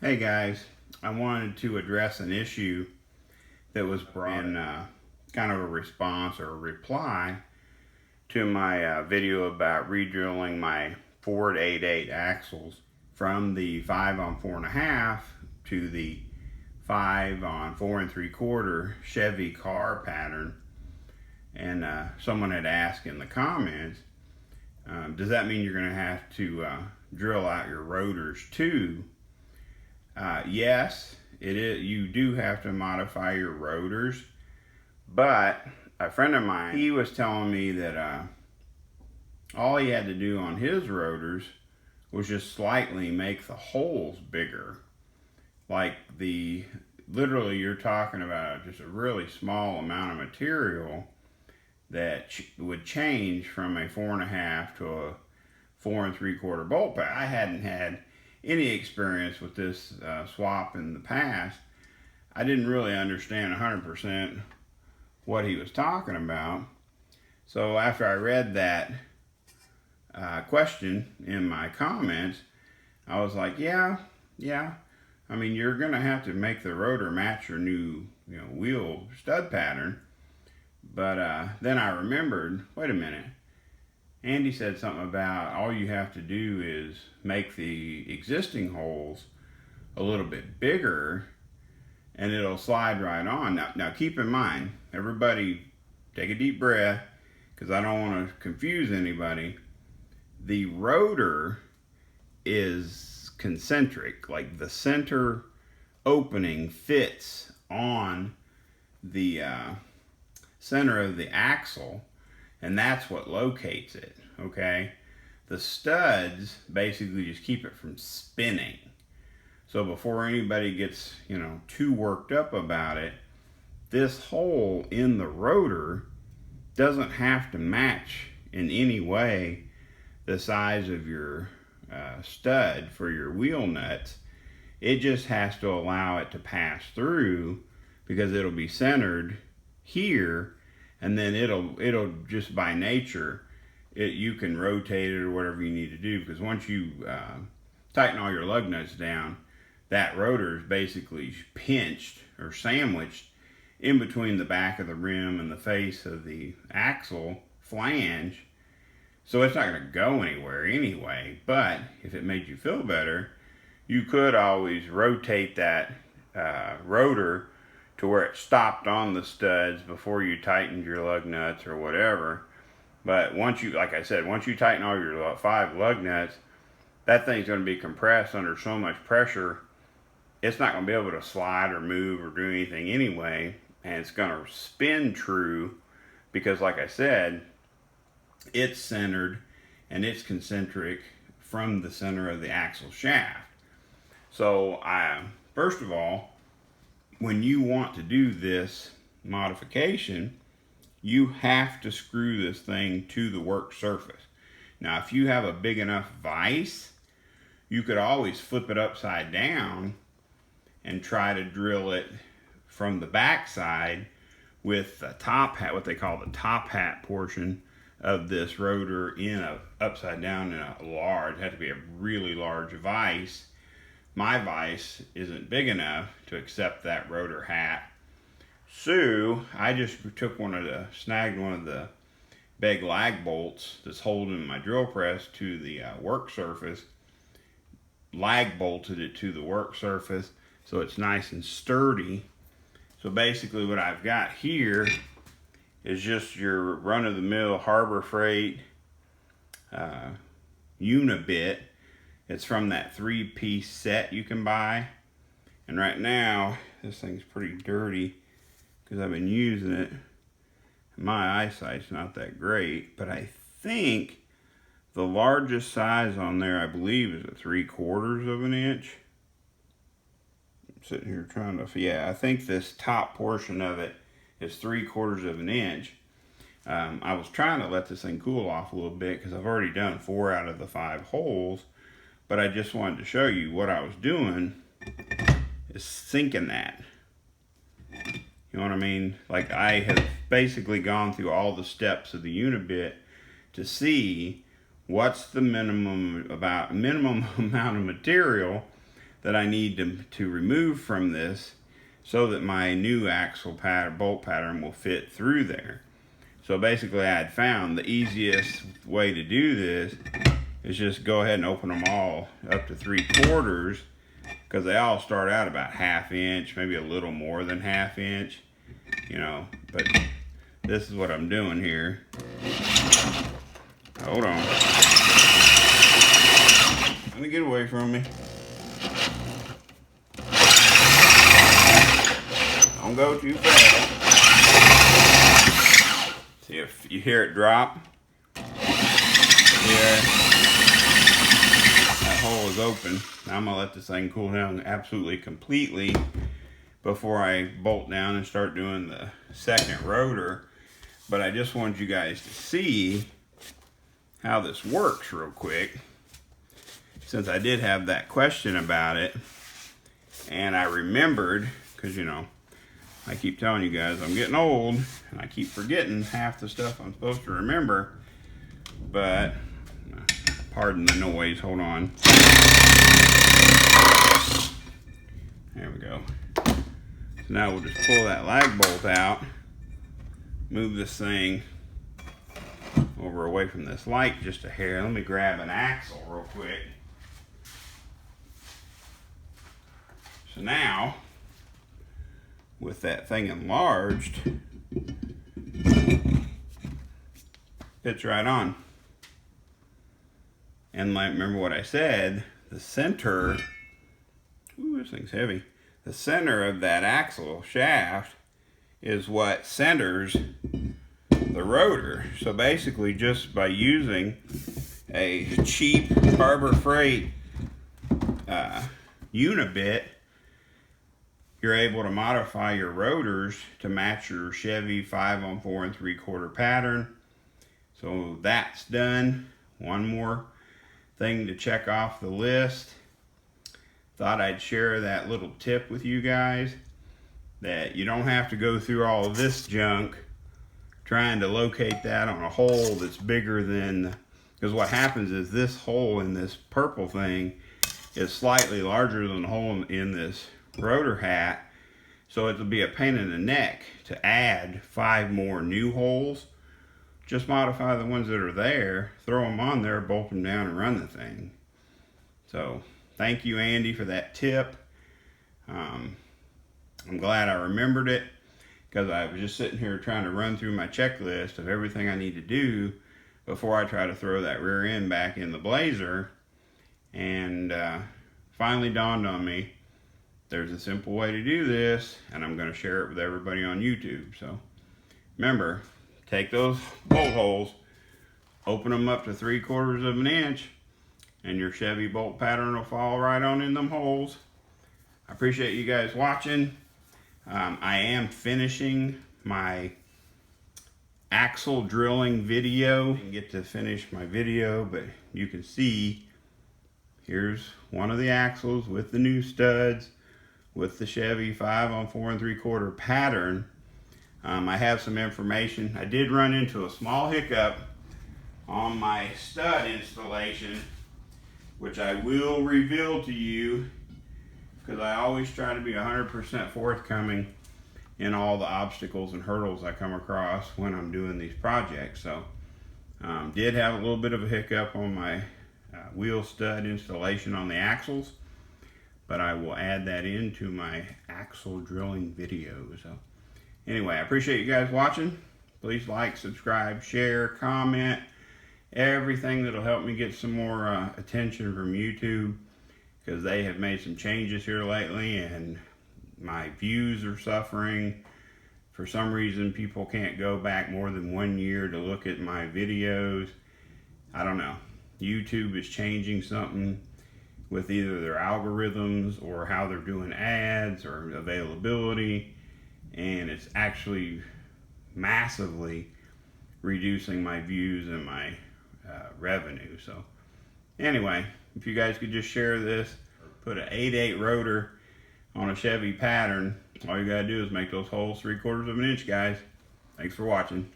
Hey guys, I wanted to address an issue that was brought in kind of a response or a reply to my video about redrilling my Ford 8.8 axles from the 5 on 4.5 to the 5 on 4 3/4 Chevy car pattern. And someone had asked in the comments, does that mean you're going to have to drill out your rotors too? Yes, it is. You do have to modify your rotors, but a friend of mine, he was telling me that all he had to do on his rotors was just slightly make the holes bigger. Like literally you're talking about just a really small amount of material that would change from a 4.5 to a 4 3/4 bolt pack. I hadn't had any experience with this swap in the past. I didn't really understand 100% what he was talking about. So after I read that question in my comments, I was like, yeah. I mean, you're going to have to make the rotor match your new wheel stud pattern. But then I remembered, wait a minute. Andy said something about all you have to do is make the existing holes a little bit bigger and it'll slide right on. Now keep in mind, everybody take a deep breath because I don't want to confuse anybody. The rotor is concentric, like the center opening fits on the center of the axle, and that's what locates it, okay? The studs basically just keep it from spinning. So before anybody gets, too worked up about it, this hole in the rotor doesn't have to match in any way the size of your stud for your wheel nuts. It just has to allow it to pass through because it'll be centered here, and then it'll just by nature you can rotate it or whatever you need to do, because once you tighten all your lug nuts down, that rotor is basically pinched or sandwiched in between the back of the rim and the face of the axle flange, so it's not going to go anywhere anyway. But if it made you feel better, you could always rotate that rotor to where it stopped on the studs before you tightened your lug nuts or whatever. But once you, like I said, once you tighten all your 5 lug nuts, that thing's going to be compressed under so much pressure, it's not going to be able to slide or move or do anything anyway, and it's going to spin true because, like I said, it's centered and it's concentric from the center of the axle shaft. So first of all, when you want to do this modification, you have to screw this thing to the work surface. Now, if you have a big enough vise, you could always flip it upside down and try to drill it from the back side with the top hat, what they call the top hat portion of this rotor, in upside down in a large, it had to be a really large vise. My vise isn't big enough to accept that rotor hat, so I just snagged one of the big lag bolts that's holding my drill press to the work surface, lag bolted it to the work surface so it's nice and sturdy. So basically what I've got here is just your run-of-the-mill Harbor Freight uni-bit. It's from that 3-piece set you can buy. And right now, this thing's pretty dirty because I've been using it. My eyesight's not that great, but I think the largest size on there, I believe, is a 3/4 of an inch. I'm sitting here trying to, yeah, I think this top portion of it is 3/4 of an inch. I was trying to let this thing cool off a little bit because I've already done 4 out of the 5 holes. But I just wanted to show you what I was doing is sinking that. You know what I mean? Like, I have basically gone through all the steps of the uni-bit to see what's the minimum amount of material that I need to remove from this so that my new axle pattern, bolt pattern will fit through there. So basically I had found the easiest way to do this is just go ahead and open them all up to 3/4, because they all start out about 1/2 inch, maybe a little more than 1/2 inch, you know, but this is what I'm doing here. Hold on. Let me get away from me. Don't go too fast. See if you hear it drop. Yeah. That hole is open. Now I'm gonna let this thing cool down absolutely completely before I bolt down and start doing the second rotor. But I just wanted you guys to see how this works real quick, since I did have that question about it, and I remembered, because you know, I keep telling you guys I'm getting old and I keep forgetting half the stuff I'm supposed to remember. But pardon the noise, hold on. There we go. So now we'll just pull that lag bolt out, move this thing over away from this light just a hair. Let me grab an axle real quick. So now, with that thing enlarged, fits right on. And like, remember what I said, the center, ooh, this thing's heavy. The center of that axle shaft is what centers the rotor. So basically, just by using a cheap Harbor Freight uni-bit, you're able to modify your rotors to match your Chevy 5 on 4 3/4 pattern. So that's done. One more thing to check off the list. Thought I'd share that little tip with you guys, that you don't have to go through all of this junk trying to locate that on a hole that's bigger than, because what happens is this hole in this purple thing is slightly larger than the hole in this rotor hat, so it'll be a pain in the neck to add 5 more new holes. Just modify the ones that are there, throw them on there, bolt them down, and run the thing. So thank you, Andy, for that tip. I'm glad I remembered it, because I was just sitting here trying to run through my checklist of everything I need to do before I try to throw that rear end back in the Blazer, and finally dawned on me there's a simple way to do this, and I'm going to share it with everybody on YouTube. So remember, take those bolt holes, open them up to 3/4 of an inch, and your Chevy bolt pattern will fall right on in them holes. I appreciate you guys watching. I am finishing my axle drilling video. I didn't get to finish my video, but you can see here's one of the axles with the new studs, with the Chevy 5 on 4 3/4 pattern. I have some information. I did run into a small hiccup on my stud installation, which I will reveal to you, because I always try to be 100% forthcoming in all the obstacles and hurdles I come across when I'm doing these projects. So did have a little bit of a hiccup on my wheel stud installation on the axles, but I will add that into my axle drilling video. So anyway, I appreciate you guys watching. Please like, subscribe, share, comment, everything that'll help me get some more attention from YouTube, because they have made some changes here lately and my views are suffering. For some reason, people can't go back more than 1 year to look at my videos. I don't know. YouTube is changing something with either their algorithms or how they're doing ads or availability, and it's actually massively reducing my views and my revenue. So anyway, if you guys could just share this, put an 8/8 rotor on a Chevy pattern, all you gotta do is make those holes 3/4 of an inch, guys. Thanks for watching.